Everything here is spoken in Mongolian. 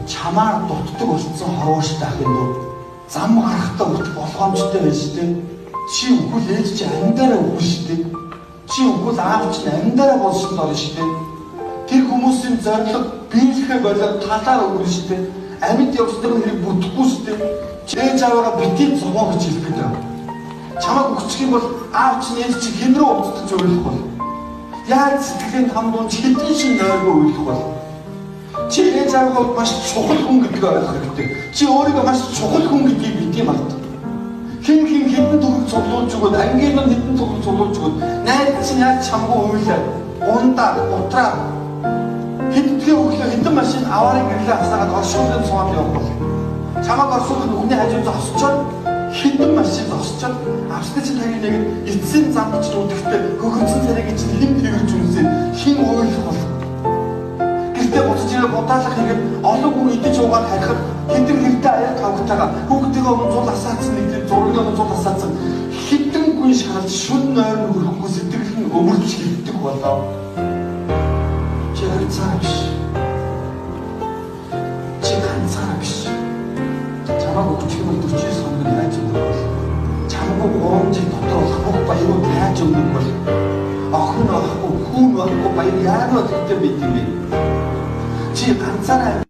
чамаар дутдаг болсон хорооштой ахын дөө зам гарахтаа үрдэх болгоомжтой байж тээ. Чи үхэл ээж чи амьдараа үхэл шүү дээ. Чи үхэл аав чи амьдараа болсон доо шүү дээ. Тэр хүмүүсийн зорилго биелэхэ болоод талаар өгнө шүү дээ. Амьд явснаар хэрэг бүтэхгүй шүү дээ. Чи ээж аваагаа битгий зогоо гэж хэлэх гэдэг. Чамайг өгчих юм бол аав чи ээж чи хэн рүү устдаж өөлөх бол? Яаж сэтгэлийн хамдуун хэдэн шин нойргоо өөлөх бол? Чи ээж аваагаа маш чухал хүн гэдгийг ойлгох хэрэгтэй. Чи өөрийгөө маш чухал хүн гэдгийг битгий мартав. Хин хэдэн төгрөг цуглуулж өгөөд ангийн нь хэдэн төгрөг цуглуулж өгөөд найз чинь яаж чамгүй уйлаа ундаа утраа хэдтгэн өглөө хэдэн машин аваарыг гэрлээ асаагаад оршуулгын цугаад явах бол чамаг оршуулгын нүхний хажуу зогсчоод хэдэн машин зогсчоод авсны чинь таны нэг эцсийн зам гэж үдэхтэй хөхөрцөн царайг чинь хэн тэгэрч үнсээ хин уйлах бол гэртээ буцаж ирээ будаалах хэрэг олон хүн идэж уугаад харихад хэдэн гэртээ аяа тавгтайгаа хүүхдтэйгээ өмнө зул асаацсан нэг тийм зургийн өмнө зул асаацсан хэдэн хүн шалж шүн нойрон хөрөхгүй сэтгэл нь өвөрч хөвдөг болоо. Чи ганцаараа биш. Чи ганцаараа биш. Чамаг өгчих юм 49 хоног яаж өгөх бол чамгүй 3 жил дотор болох баярууд яаж өгөх бол охин авахгүй хүн авахгүй баяр яагаад гэдэг байт юм бэ? Чи ганцаараа